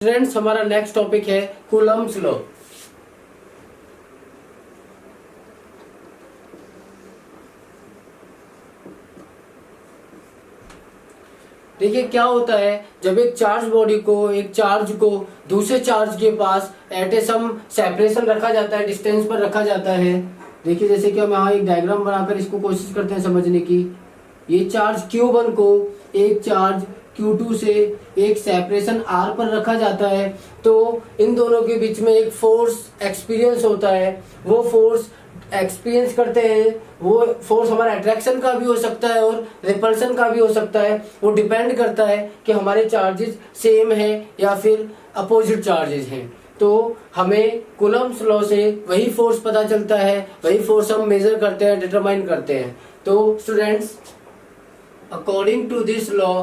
Friends हमारा next topic है Coulomb's law. देखिए क्या होता है जब एक चार्ज बॉडी को एक चार्ज को दूसरे चार्ज के पास एट ए सम सेपरेशन रखा जाता है, डिस्टेंस पर रखा जाता है। देखिए जैसे कि हम यहाँ एक डायग्राम बनाकर इसको कोशिश करते हैं समझने की। ये चार्ज Q1 को एक चार्ज Q2 से एक सेपरेशन R पर रखा जाता है, तो इन दोनों के बीच में एक फोर्स एक्सपीरियंस होता है। वो फोर्स एक्सपीरियंस करते हैं, वो फोर्स हमारा अट्रैक्शन का भी हो सकता है और रिपल्सन का भी हो सकता है। वो डिपेंड करता है कि हमारे चार्जेस सेम है या फिर अपोजिट चार्जेस हैं। तो हमें कूलम्ब्स लॉ से वही फोर्स पता चलता है, वही फोर्स हम मेजर करते हैं, डिटरमाइन करते हैं। तो students, according to this law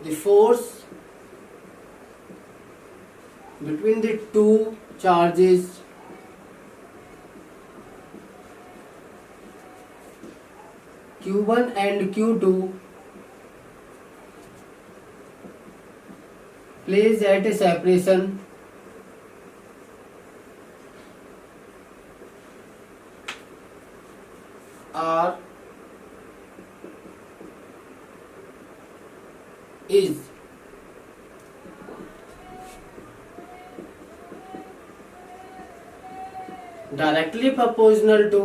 the force between the two charges Q1 and Q2 placed at a separation R is directly proportional to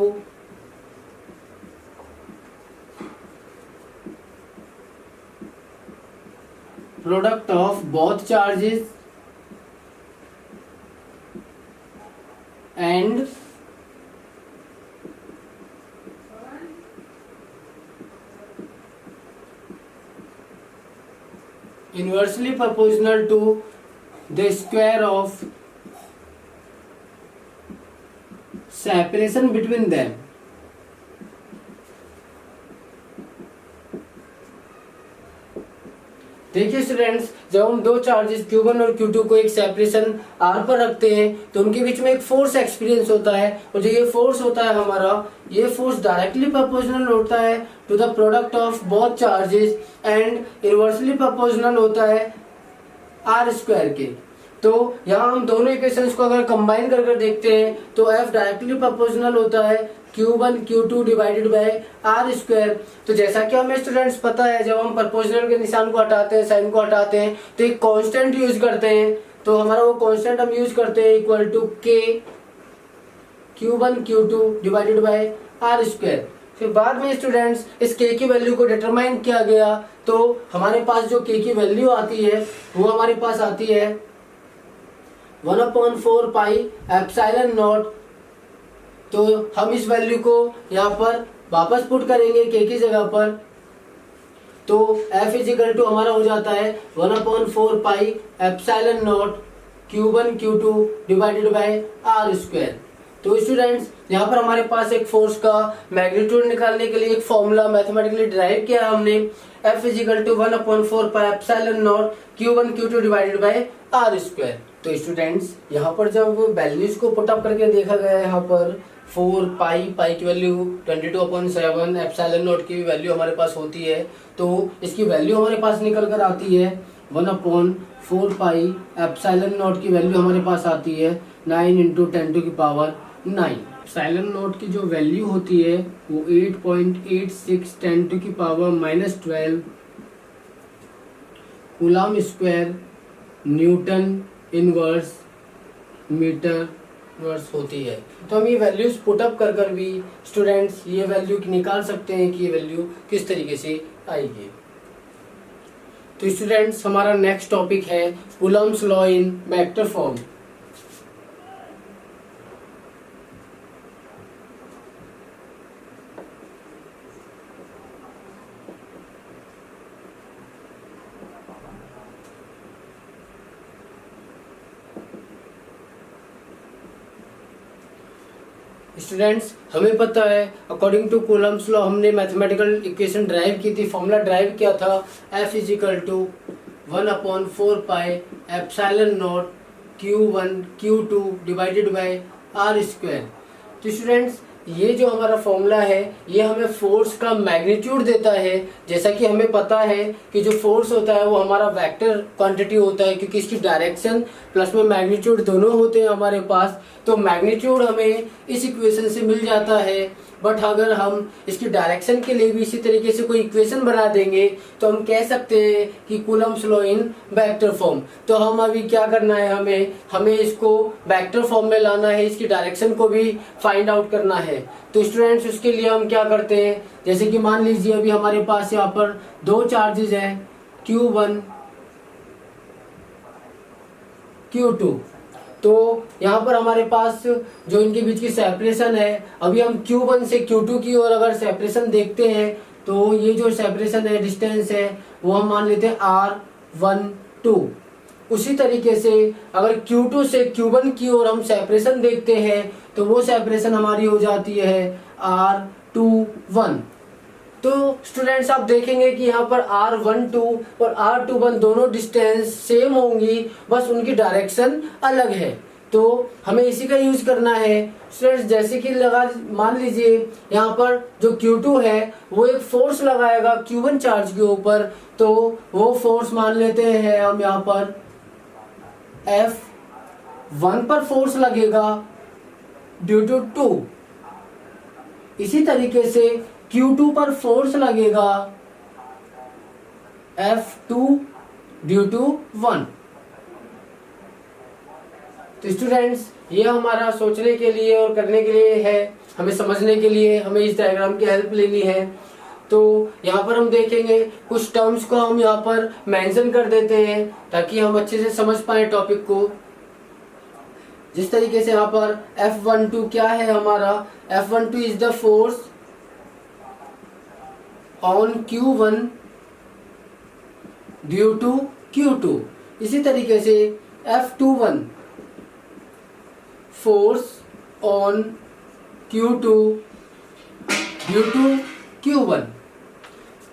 product of both charges and inversely proportional to the square of separation between them। देखिए students, जब हम दो charges Q1 और Q2 को एक separation R पर रखते हैं तो उनके बीच में एक फोर्स एक्सपीरियंस होता है, और जो ये फोर्स होता है हमारा, ये फोर्स डायरेक्टली प्रोपोर्शनल होता है to the product of both charges and inversely proportional होता है R स्क्वायर के। तो यहाँ हम दोनों इक्वेशंस को अगर कंबाइन कर देखते हैं तो F डायरेक्टली प्रोपोर्शनल होता है Q1 Q2 divided by R square. तो जैसा कि हमें स्टूडेंट्स पता है, जब हम प्रोपोर्शनल के निशान को हटाते हैं, साइन को हटाते हैं, तो एक कांस्टेंट यूज करते हैं। तो हमारा वो कांस्टेंट हम यूज करते हैं equal to K Q1 Q2 divided by R square. फिर बाद में स्टूडेंट्स इस K की वैल्यू को डिटरमाइन किया गया, तो हमारे पास जो K की वैल्यू आती है वो हमारे पास आती है 1/4 पाई एप्सिलॉन नॉट। तो हम इस वैल्यू को यहाँ पर वापस पुट करेंगे K की जगह पर, तो F इजिकल टू हमारा हो जाता है 1/4 pi epsilon naught Q1 Q2 divided by R square. तो स्टूडेंट्स, यहाँ पर हमारे पास एक फोर्स का मैग्नीट्यूड निकालने के लिए एक फॉर्मूला मैथमेटिकली डिराइव किया है हमने। F is equal to 1/4 pi epsilon naught Q1 Q2 divided by R square. तो स्टूडेंट्स, यहाँ पर जब वैल्यूज को पुटअप करके देखा गया है, यहाँ पर 4 पाई की वैल्यू 22/7, एप्सिलॉन नॉट की वैल्यू हमारे पास होती है, तो इसकी वैल्यू हमारे पास निकल कर आती है 1/4 पाई एप्सिलॉन नॉट की वैल्यू हमारे पास आती है 9 × 10⁹। एप्सिलॉन नॉट की जो वैल्यू होती है वो 8.86 10⁻⁻12 coulomb square newton inverse metre वर्स होती है। तो हम ये वैल्यूज पुटअप कर भी स्टूडेंट्स ये वैल्यू निकाल सकते हैं कि ये वैल्यू किस तरीके से आएगी। तो स्टूडेंट्स, हमारा नेक्स्ट टॉपिक है Coulomb's law in vector form. Students, हमें पता है अकॉर्डिंग टू कूलम्ब्स लॉ हमने मैथमेटिकल इक्वेशन ड्राइव की थी, फॉर्मूला ड्राइव किया था F is equal to 1/4 pi epsilon naught Q1 Q2 divided by R square. तो स्टूडेंट्स ये जो हमारा फॉर्मूला है ये हमें फोर्स का मैग्नीट्यूड देता है। जैसा कि हमें पता है कि जो फोर्स होता है वो हमारा वेक्टर क्वांटिटी होता है, क्योंकि इसकी डायरेक्शन प्लस में मैग्नीट्यूड दोनों होते हैं हमारे पास। तो मैग्नीट्यूड हमें इस इक्वेशन से मिल जाता है। बट अगर हम इसकी डायरेक्शन के लिए भी इसी तरीके से कोई इक्वेशन बना देंगे तो हम कह सकते हैं कि Coulomb's law in vector form. तो हम अभी क्या करना है, हमें इसको वेक्टर फॉर्म में लाना है, इसकी डायरेक्शन को भी फाइंड आउट करना है। तो स्टूडेंट्स उसके लिए हम क्या करते हैं, जैसे कि मान लीजिए अभी हमारे पास यहाँ पर दो चार्जेस हैं Q1 Q2। तो यहाँ पर हमारे पास जो इनके बीच की सेपरेशन है, अभी हम Q1 से Q2 की ओर अगर सेपरेशन देखते हैं तो ये जो सेपरेशन है, डिस्टेंस है, वो हम मान लेते हैं R12। उसी तरीके से अगर Q2 से Q1 की ओर हम सेपरेशन देखते हैं तो वो सेपरेशन हमारी हो जाती है R21। तो स्टूडेंट्स आप देखेंगे कि यहाँ पर R12 और R21 दोनों डिस्टेंस सेम होंगी, बस उनकी डायरेक्शन अलग है। तो हमें इसी का यूज करना है स्टूडेंट्स। जैसे कि मान लीजिए यहाँ पर जो Q2 है वो एक फोर्स लगाएगा Q1 चार्ज के ऊपर, तो वो फोर्स मान लेते हैं हम यहाँ पर F1 पर फोर्स लगेगा ड्यू टू 2। इसी तरीके से Q2 पर फोर्स लगेगा F2 ड्यू टू 1। तो स्टूडेंट्स ये हमारा सोचने के लिए और करने के लिए है, हमें समझने के लिए हमें इस डायग्राम की हेल्प लेनी है। तो यहाँ पर हम देखेंगे कुछ टर्म्स को हम यहाँ पर मेंशन कर देते हैं ताकि हम अच्छे से समझ पाए टॉपिक को। जिस तरीके से यहाँ पर F12 क्या है हमारा, F12 is the force on Q1 due to Q2। इसी तरीके से F21 force on Q2 due to Q1।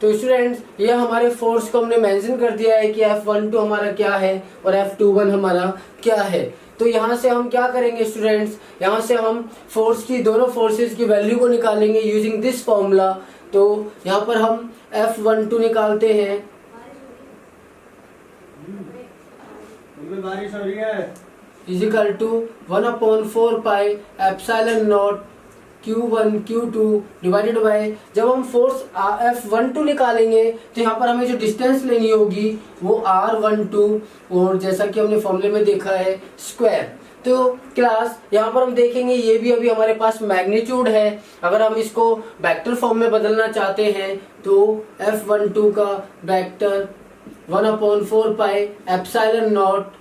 तो स्टूडेंट्स ये हमारे फोर्स को हमने मेंशन कर दिया है कि F12 हमारा क्या है और F21 हमारा क्या है। तो यहाँ से हम क्या करेंगे स्टूडेंट्स, यहाँ से हम फोर्स की, दोनों फोर्सेस की वैल्यू को निकालेंगे यूजिंग दिस फॉर्मूला। तो यहाँ पर हम F12 निकालते हैं, बारिश हो रही है, is equal to 1/4 pi epsilon naught Q1 Q2 divided by, जब हम फोर्स F12 निकालेंगे तो यहाँ पर हमें जो डिस्टेंस लेनी होगी वो R12, और जैसा कि हमने फॉर्मूले में देखा है स्क्वायर। तो क्लास यहाँ पर हम देखेंगे ये भी अभी हमारे पास मैग्नीट्यूड है। अगर हम इसको वेक्टर फॉर्म में बदलना चाहते हैं तो F12 का vector 1/4 pi epsilon naught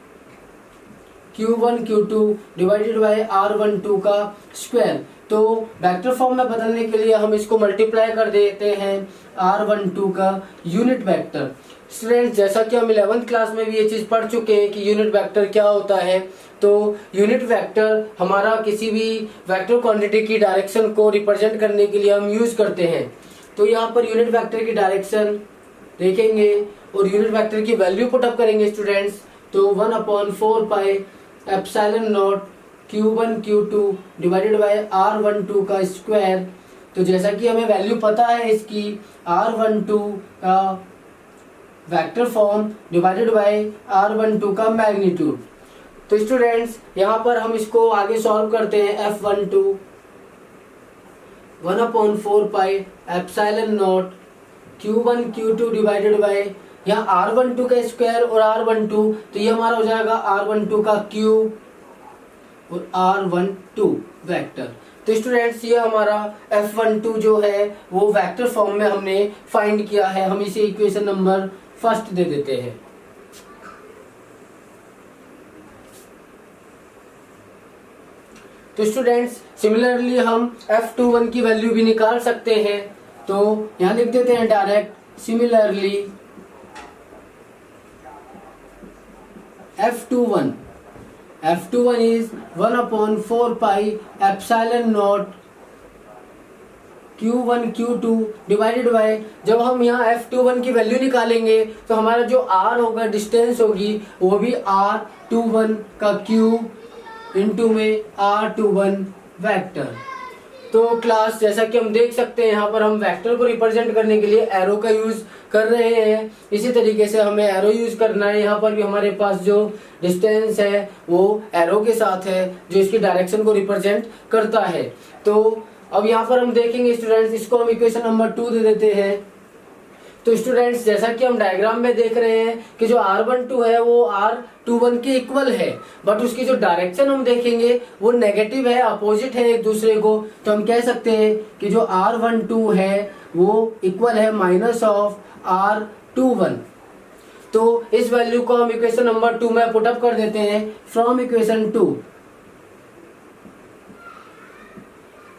Q1 Q2 divided bye R12 का स्क्वायर। तो वेक्टर फॉर्म में बदलने के लिए हम इसको मल्टीप्लाई कर देते हैं R12 का यूनिट वेक्टर। स्टूडेंट्स जैसा कि हम 11th क्लास में भी ये चीज पढ़ चुके हैं कि यूनिट वेक्टर क्या होता है। तो यूनिट वेक्टर हमारा किसी भी वेक्टर क्वांटिटी की डायरेक्शन को रिप्रेजेंट करने के लिए हम यूज करते हैं। तो यहाँ पर यूनिट वेक्टर की डायरेक्शन देखेंगे और यूनिट वेक्टर की वैल्यू पुटअप करेंगे स्टूडेंट्स। तो 1/4 pi epsilon naught Q1 Q2 divided bye R12 का स्क्वायर। तो जैसा कि हमें वैल्यू पता है इसकी, R12 का vector form divided by R12 का मैग्नीट्यूड। तो स्टूडेंट्स यहाँ पर हम इसको आगे सॉल्व करते हैं। F12 1/4 pi epsilon naught Q1 Q2 divided bye, यहाँ R12 का स्क्वायर और R12, तो ये हमारा हो जाएगा R12 का क्यूब और R12 वेक्टर। तो स्टूडेंट्स ये हमारा F12 जो है वो वेक्टर फॉर्म में हमने फाइंड किया है। हम इसे इक्वेशन नंबर फर्स्ट दे देते हैं। तो स्टूडेंट्स सिमिलरली हम F21 की वैल्यू भी निकाल सकते हैं। तो यहाँ लिख देते हैं direct, similarly F21 is 1/4 pi epsilon naught Q1 Q2 divided by, जब हम यहाँ F21 की वैल्यू निकालेंगे तो हमारा जो R होगा, डिस्टेंस होगी, वो भी R21 का क्यूब इंटू में R21 वेक्टर। तो क्लास जैसा कि हम देख सकते हैं यहाँ पर हम वेक्टर को रिप्रेजेंट करने के लिए एरो का यूज कर रहे हैं। इसी तरीके से हमें एरो यूज करना है। यहाँ पर भी हमारे पास जो डिस्टेंस है वो एरो के साथ है जो इसकी डायरेक्शन को रिप्रेजेंट करता है। तो अब यहाँ पर हम देखेंगे स्टूडेंट्स, इसको हम इक्वेशन नंबर 2 दे देते हैं। तो स्टूडेंट्स जैसा कि हम डायग्राम में देख रहे हैं कि जो R12 है वो R21 के इक्वल है, बट उसकी जो डायरेक्शन हम देखेंगे वो नेगेटिव है, अपोजिट है एक दूसरे को। तो हम कह सकते हैं कि जो R12 है वो इक्वल है माइनस ऑफ R21। तो इस वैल्यू को हम इक्वेशन नंबर 2 में पुटअप कर देते हैं फ्रॉम इक्वेशन 2।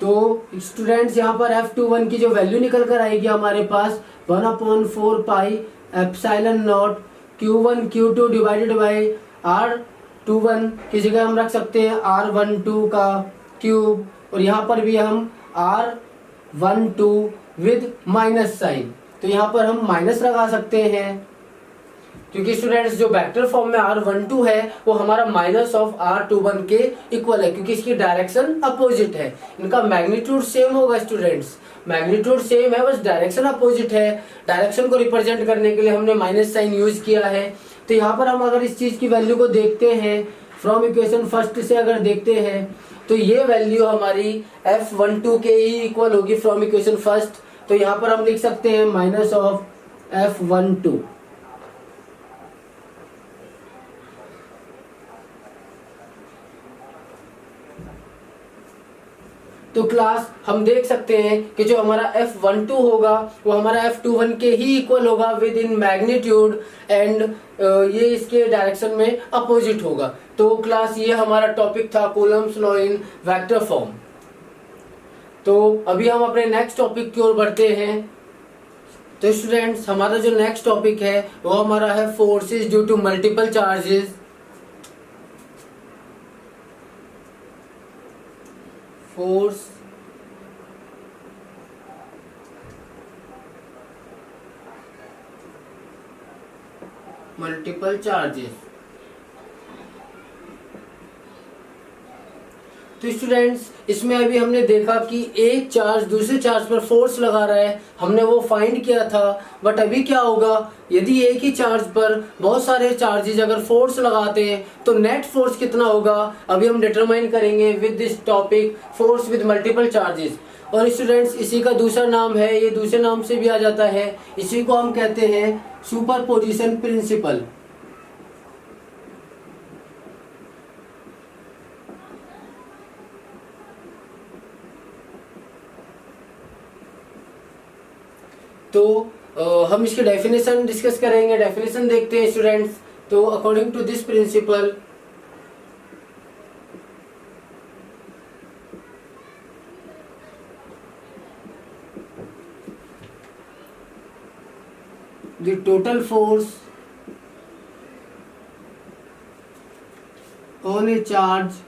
तो स्टूडेंट्स यहाँ पर F21 की जो वैल्यू निकल कर आएगी हमारे पास 1/4 pi epsilon naught Q1 Q2 divided by R21 की जगह हम रख सकते हैं R12 का क्यूब, और यहाँ पर भी हम R12 विद माइनस साइन, तो यहाँ पर हम माइनस लगा सकते हैं क्योंकि स्टूडेंट्स जो वेक्टर फॉर्म में R12 है वो हमारा माइनस ऑफ R21 के इक्वल है, क्योंकि इसकी डायरेक्शन अपोजिट है। इनका मैग्नीट्यूड सेम होगा स्टूडेंट्स, मैग्नीट्यूड सेम है, बस डायरेक्शन अपोजिट है। डायरेक्शन को रिप्रेजेंट करने के लिए हमने माइनस साइन यूज किया है। तो यहाँ पर हम अगर इस चीज की वैल्यू को देखते हैं फ्रॉम इक्वेशन फर्स्ट से अगर देखते हैं तो ये वैल्यू हमारी F12 के ही इक्वल होगी फ्रॉम इक्वेशन फर्स्ट। तो यहाँ पर हम लिख सकते हैं माइनस ऑफ F12। तो क्लास हम देख सकते हैं कि जो हमारा F12 होगा वो हमारा F21 के ही इक्वल होगा विद इन मैग्नीट्यूड, एंड ये इसके डायरेक्शन में अपोजिट होगा। तो क्लास ये हमारा टॉपिक था Coulomb's law in vector form. तो अभी हम अपने नेक्स्ट टॉपिक की ओर बढ़ते हैं। तो स्टूडेंट्स हमारा जो नेक्स्ट टॉपिक है वो हमारा है forces due to multiple charges. Force multiple charges. तो स्टूडेंट्स इसमें अभी हमने देखा कि एक चार्ज दूसरे चार्ज पर फोर्स लगा रहा है, हमने वो फाइंड किया था। बट अभी क्या होगा, यदि एक ही चार्ज पर बहुत सारे चार्जेस अगर फोर्स लगाते हैं तो नेट फोर्स कितना होगा, अभी हम डिटरमाइन करेंगे with this topic force with multiple charges. और स्टूडेंट्स इसी का दूसरा नाम है, ये दूसरे नाम से भी आ जाता है, इसी को हम कहते हैं सुपरपोजिशन प्रिंसिपल। तो हम इसकी डेफिनेशन डिस्कस करेंगे। डेफिनेशन देखते हैं स्टूडेंट्स। तो according to this principle, the total force on a charge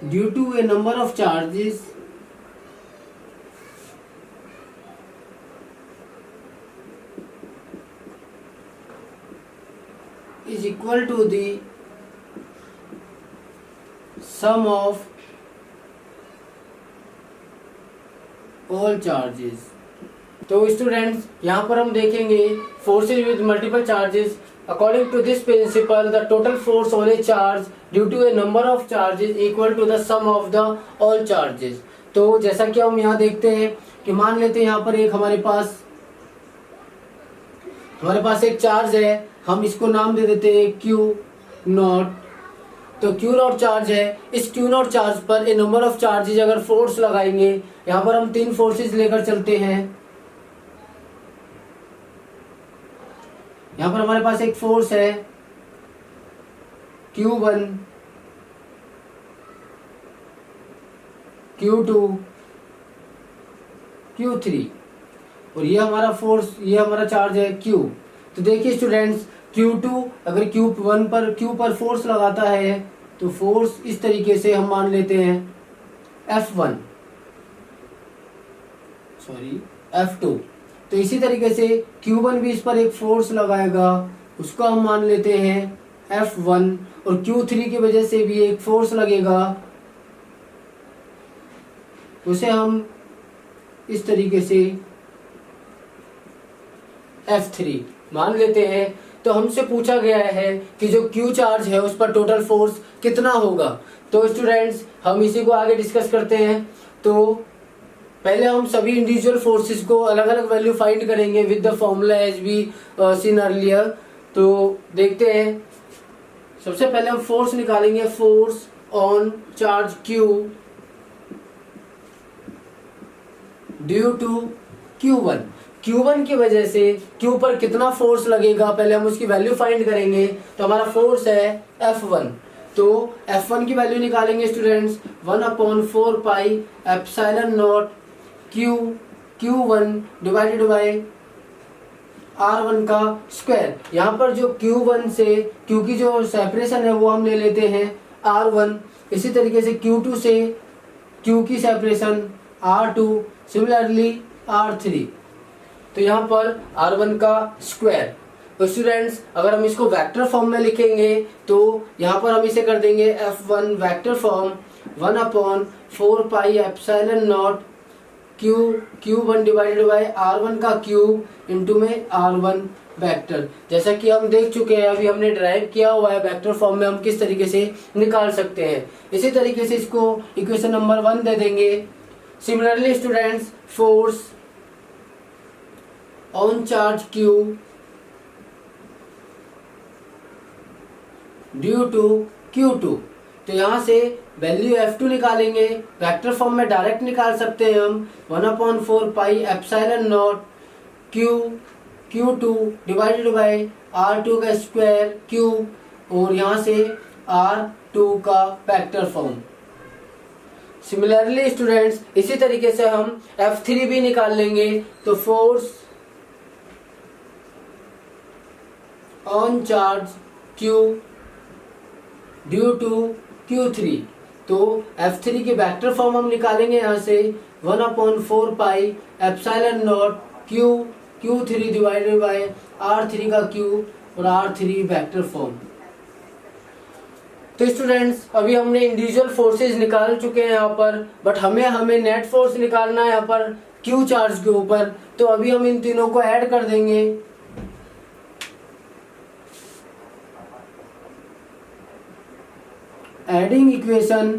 due to a number of charges is equal to the sum of all charges। तो स्टूडेंट्स यहाँ पर हम देखेंगे forces with multiple charges. According to this principle the total force on a charge due to a number of charges equal to the sum of the all charges. तो जैसा कि हम यहाँ देखते हैं कि मान लेते हैं यहाँ पर एक हमारे पास एक चार्ज है, हम इसको नाम दे देते हैं Q0। तो Q0 चार्ज है, इस Q0 चार्ज पर ए नंबर ऑफ चार्जेस अगर फोर्स लगाएंगे, यहाँ पर हम 3 फोर्सेस लेकर चलते हैं। यहाँ पर हमारे पास एक फोर्स है Q1 Q2 Q3, और ये हमारा फोर्स, ये हमारा चार्ज है Q। तो देखिए स्टूडेंट्स Q2 अगर Q1 पर Q पर फोर्स लगाता है तो फोर्स इस तरीके से हम मान लेते हैं F1 सॉरी F2। तो इसी तरीके से Q1 भी इस पर एक फोर्स लगाएगा, उसको हम मान लेते हैं F1, और Q3 की वजह से भी एक फोर्स लगेगा, उसे हम इस तरीके से F3 मान लेते हैं। तो हमसे पूछा गया है कि जो Q चार्ज है उस पर टोटल फोर्स कितना होगा। तो स्टूडेंट्स हम इसी को आगे डिस्कस करते हैं। तो पहले हम सभी इंडिविजुअल फोर्सेस को अलग अलग वैल्यू फाइंड करेंगे with the formula as we seen earlier. तो देखते हैं, सबसे पहले हम फोर्स निकालेंगे, force on charge Q due to Q1। Q1 की वजह से Q पर कितना फोर्स लगेगा पहले हम उसकी वैल्यू फाइंड करेंगे। तो हमारा फोर्स है F1, तो F1 की वैल्यू निकालेंगे students 1/4 pi epsilon naught Q1 divided by R1 का स्क्वायर। यहाँ पर जो Q1 से Q की जो सेपरेशन है वो हम ले लेते हैं R1, इसी तरीके से Q2 से Q की सेपरेशन R2, सिमिलरली R3। तो यहाँ पर R1 का स्क्वायर। तो स्टूडेंट्स अगर हम इसको वेक्टर फॉर्म में लिखेंगे तो यहाँ पर हम इसे कर देंगे F1 vector form 1/4 pi epsilon naught Q1 divided by R1 का क्यूब इंटू में R1 वेक्टर। जैसा कि हम देख चुके हैं, अभी हमने ड्राइव किया हुआ है वेक्टर फॉर्म में हम किस तरीके से निकाल सकते हैं। इसी तरीके से इसको इक्वेशन नंबर 1 दे देंगे। Similarly students force on charge Q due to Q2। तो यहाँ से वैल्यू F2 निकालेंगे, वेक्टर फॉर्म में डायरेक्ट निकाल सकते हैं हम 1/4 pi epsilon not Q2 divided bye R2 का स्क्वायर क्यूब, और यहाँ से R2 का वेक्टर फॉर्म। सिमिलरली स्टूडेंट्स इसी तरीके से हम F3 भी निकाल लेंगे। तो force on charge Q due to Q3। तो F3 की वेक्टर फॉर्म हम निकालेंगे यहाँ से 1/4 pi epsilon not Q3 divided by R3 का क्यूब और R3 वेक्टर फॉर्म। तो स्टूडेंट्स अभी हमने इंडिविजुअल फोर्सेस निकाल चुके हैं यहाँ पर, बट हमें नेट फोर्स निकालना है यहाँ पर Q चार्ज के ऊपर। तो अभी हम इन तीनों को ऐड कर देंगे। Adding equation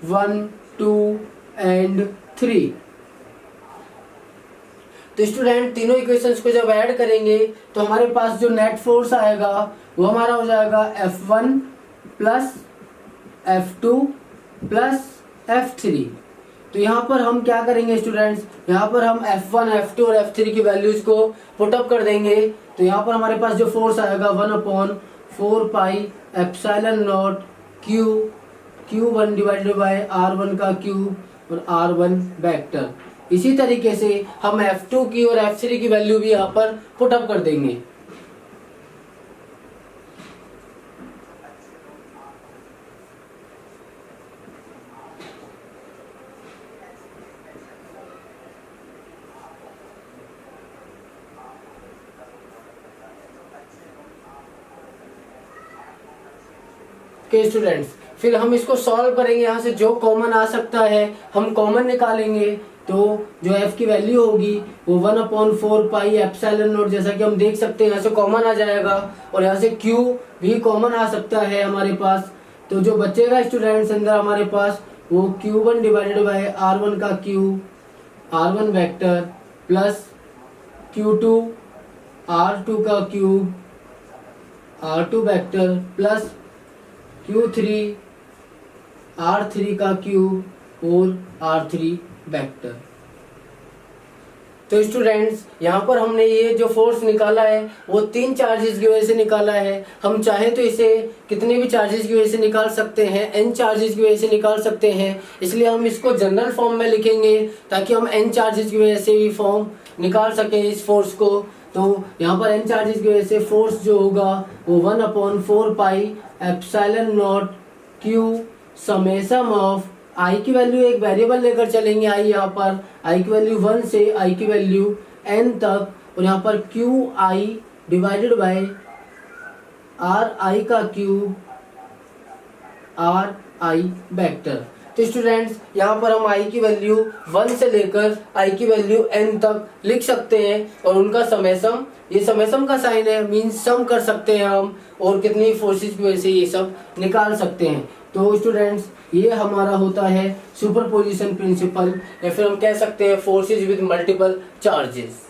1, 2 and 3। तो स्टूडेंट तीनों इक्वेशंस को जब ऐड करेंगे तो हमारे पास जो नेट फोर्स आएगा वो हमारा हो जाएगा F1 plus F2 plus F3। तो यहाँ पर हम क्या करेंगे स्टूडेंट्स, यहाँ पर हम F1, F2 और F3 की वैल्यूज को पुटअप कर देंगे। तो यहाँ पर हमारे पास जो फोर्स आएगा 1/4 pi epsilon naught Q1 divided by R1 का क्यूब और R1 वेक्टर। इसी तरीके से हम F2 की और F3 की वैल्यू भी यहाँ पर पुटअप कर देंगे। स्टूडेंट्स फिर हम इसको सॉल्व करेंगे, यहाँ से जो कॉमन आ सकता है हम कॉमन निकालेंगे। तो जो f की वैल्यू होगी वो 1/4 पाई एप्सिलॉन नॉट, जैसा कि हम देख सकते हैं यहाँ से कॉमन आ जाएगा, और यहाँ से q भी कॉमन आ सकता है हमारे पास। तो जो बचेगा स्टूडेंट्स अंदर हमारे पास वो Q1 डिवाइडेड बाय R1 का cube R1 vector plus Q2 R2 का cube R2 vector plus Q3 R3 का क्यूब और R3 वेक्टर। तो स्टूडेंट्स यहाँ पर हमने ये जो फोर्स निकाला है वो 3 चार्जेस की वजह से निकाला है। हम चाहे तो इसे कितने भी चार्जेस की वजह से निकाल सकते हैं, n चार्जेस की वजह से निकाल सकते हैं। इसलिए हम इसको जनरल फॉर्म में लिखेंगे ताकि हम n चार्जेस की वजह से भी फॉर्म निकाल सकें इस फोर्स को। तो यहाँ पर n चार्जेस की वजह से फोर्स जो होगा वो 1/4 pi epsilon naught Q summation of i की वैल्यू एक वेरिएबल लेकर चलेंगे, आई यहाँ पर आई की वैल्यू 1 से आई की वैल्यू n तक, और यहाँ पर Q I divided by are आई का क्यूब आर आई वेक्टर। तो स्टूडेंट्स यहाँ पर हम आई की वैल्यू 1 से लेकर आई की वैल्यू n तक लिख सकते हैं, और उनका समेसम, ये समेसम का साइन है, मीन्स सम कर सकते हैं हम, और कितनी फोर्सेस की वजह से ये सब निकाल सकते हैं। तो स्टूडेंट्स ये हमारा होता है सुपरपोजिशन प्रिंसिपल, या फिर हम कह सकते हैं फोर्सेस विद मल्टीपल चार्जेस।